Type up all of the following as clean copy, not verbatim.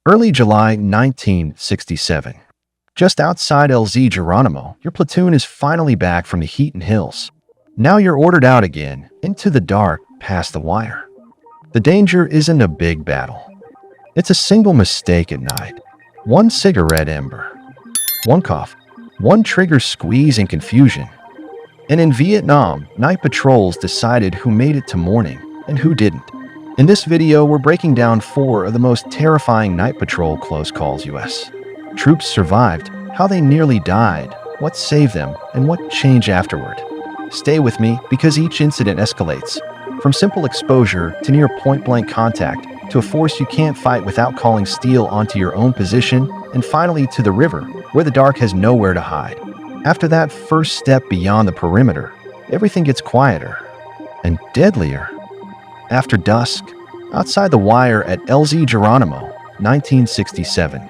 Early July 1967. Just outside LZ Geronimo, your platoon is finally back from the heat and hills. Now you're ordered out again, into the dark, past the wire. The danger isn't a big battle. It's a single mistake at night. One cigarette ember. One cough. One trigger squeeze and confusion. And in Vietnam, night patrols decided who made it to morning and who didn't. In this video, we're breaking down 4 of the most terrifying night patrol close calls U.S. troops survived, how they nearly died, what saved them, and what changed afterward. Stay with me because each incident escalates, from simple exposure to near point-blank contact to a force you can't fight without calling steel onto your own position, and finally to the river, where the dark has nowhere to hide. After that first step beyond the perimeter, everything gets quieter and deadlier. After dusk, outside the wire at LZ Geronimo, 1967.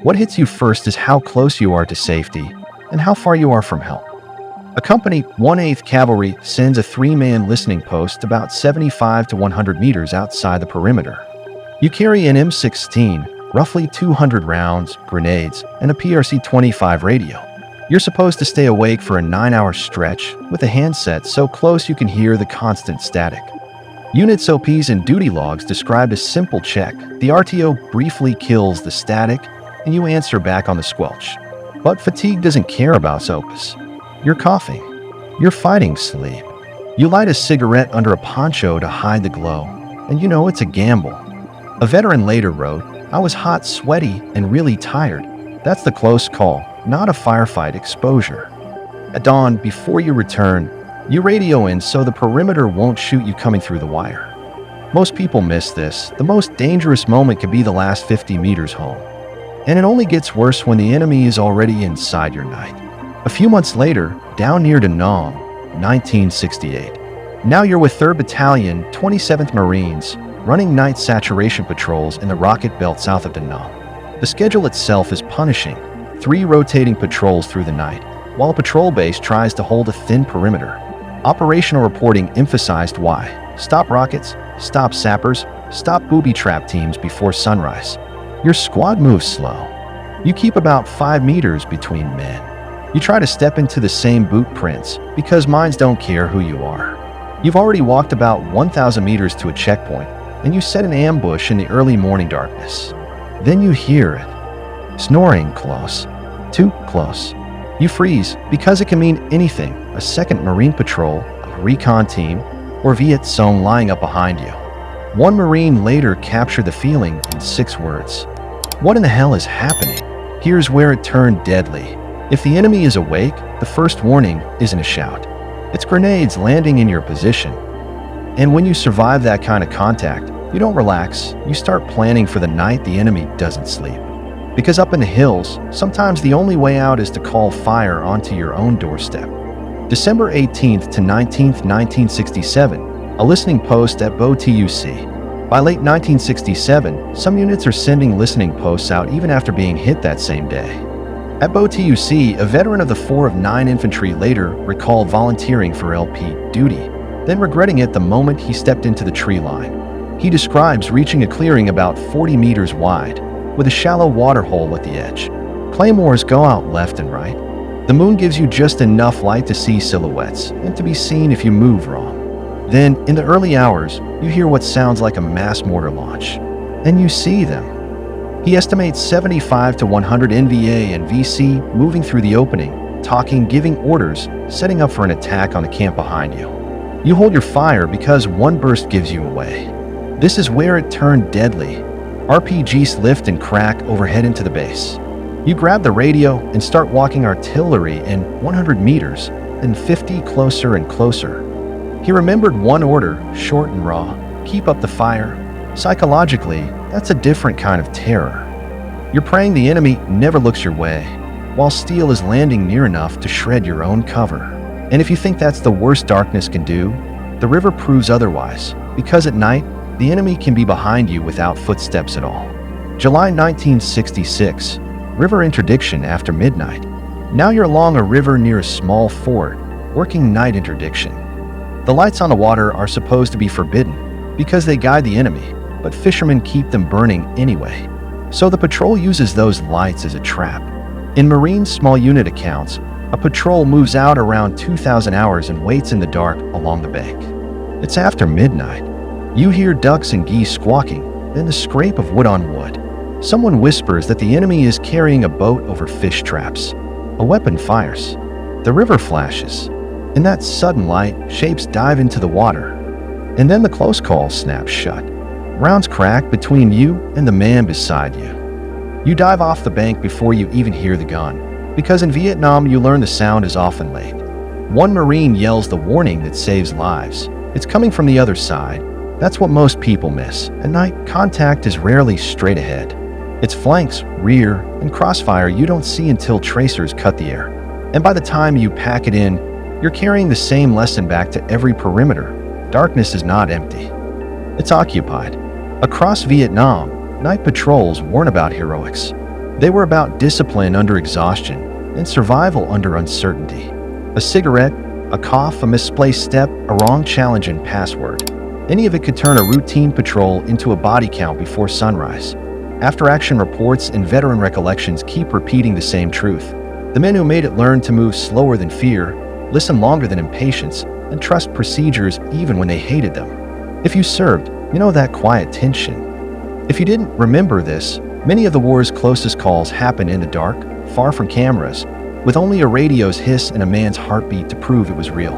What hits you first is how close you are to safety and how far you are from help. A company, 1/8th Cavalry, sends a 3-man listening post about 75 to 100 meters outside the perimeter. You carry an M16, roughly 200 rounds, grenades, and a PRC-25 radio. You're supposed to stay awake for a 9-hour stretch with a handset so close you can hear the constant static. Units OPs and duty logs described a simple check. The RTO briefly kills the static, and you answer back on the squelch. But fatigue doesn't care about SOPs. You're coughing. You're fighting sleep. You light a cigarette under a poncho to hide the glow, and you know it's a gamble. A veteran later wrote, "I was hot, sweaty, and really tired. That's the close call, not a firefight exposure." At dawn, before you return, you radio in so the perimeter won't shoot you coming through the wire. Most people miss this. The most dangerous moment could be the last 50 meters home. And it only gets worse when the enemy is already inside your night. A few months later, down near Da Nang, 1968. Now you're with 3rd Battalion, 27th Marines, running night saturation patrols in the rocket belt south of Da Nang. The schedule itself is punishing. 3 rotating patrols through the night, while a patrol base tries to hold a thin perimeter. Operational reporting emphasized why. Stop rockets, stop sappers, stop booby trap teams before sunrise. Your squad moves slow. You keep about 5 meters between men. You try to step into the same boot prints because mines don't care who you are. You've already walked about 1,000 meters to a checkpoint, and you set an ambush in the early morning darkness. Then you hear it. Snoring close. Too close. You freeze because it can mean anything. A 2nd Marine Patrol, a recon team, or Viet Cong lying up behind you. One Marine later captured the feeling in 6 words. What in the hell is happening? Here's where it turned deadly. If the enemy is awake, the first warning isn't a shout. It's grenades landing in your position. And when you survive that kind of contact, you don't relax. You start planning for the night the enemy doesn't sleep. Because up in the hills, sometimes the only way out is to call fire onto your own doorstep. December 18th to 19th, 1967, a listening post at Bo TUC. By late 1967, some units are sending listening posts out even after being hit that same day. At Bo TUC, a veteran of the 4 of 9 Infantry later recalled volunteering for LP duty, then regretting it the moment he stepped into the tree line. He describes reaching a clearing about 40 meters wide, with a shallow water hole at the edge. Claymores go out left and right. The moon gives you just enough light to see silhouettes and to be seen if you move wrong. Then, in the early hours, you hear what sounds like a mass mortar launch, and you see them. He estimates 75 to 100 NVA and VC moving through the opening, talking, giving orders, setting up for an attack on the camp behind you. You hold your fire because one burst gives you away. This is where it turned deadly. RPGs lift and crack overhead into the base. You grab the radio and start walking artillery in 100 meters, then 50 closer and closer. He remembered one order, short and raw: keep up the fire. Psychologically, that's a different kind of terror. You're praying the enemy never looks your way, while steel is landing near enough to shred your own cover. And if you think that's the worst darkness can do, the river proves otherwise, because at night, the enemy can be behind you without footsteps at all. July 1966, river interdiction after midnight. Now you're along a river near a small fort, working night interdiction. The lights on the water are supposed to be forbidden because they guide the enemy, but fishermen keep them burning anyway. So the patrol uses those lights as a trap. In Marine small unit accounts, a patrol moves out around 2,000 hours and waits in the dark along the bank. It's after midnight. You hear ducks and geese squawking, then the scrape of wood on wood. Someone whispers that the enemy is carrying a boat over fish traps. A weapon fires. The river flashes. In that sudden light, shapes dive into the water. And then the close call snaps shut. Rounds crack between you and the man beside you. You dive off the bank before you even hear the gun, because in Vietnam you learn the sound is often late. One Marine yells the warning that saves lives. It's coming from the other side. That's what most people miss. At night, contact is rarely straight ahead. It's flanks, rear, and crossfire you don't see until tracers cut the air. And by the time you pack it in, you're carrying the same lesson back to every perimeter. Darkness is not empty. It's occupied. Across Vietnam, night patrols weren't about heroics. They were about discipline under exhaustion and survival under uncertainty. A cigarette, a cough, a misplaced step, a wrong challenge and password. Any of it could turn a routine patrol into a body count before sunrise. After-action reports and veteran recollections keep repeating the same truth. The men who made it learned to move slower than fear, listen longer than impatience, and trust procedures even when they hated them. If you served, you know that quiet tension. If you didn't remember this, many of the war's closest calls happened in the dark, far from cameras, with only a radio's hiss and a man's heartbeat to prove it was real.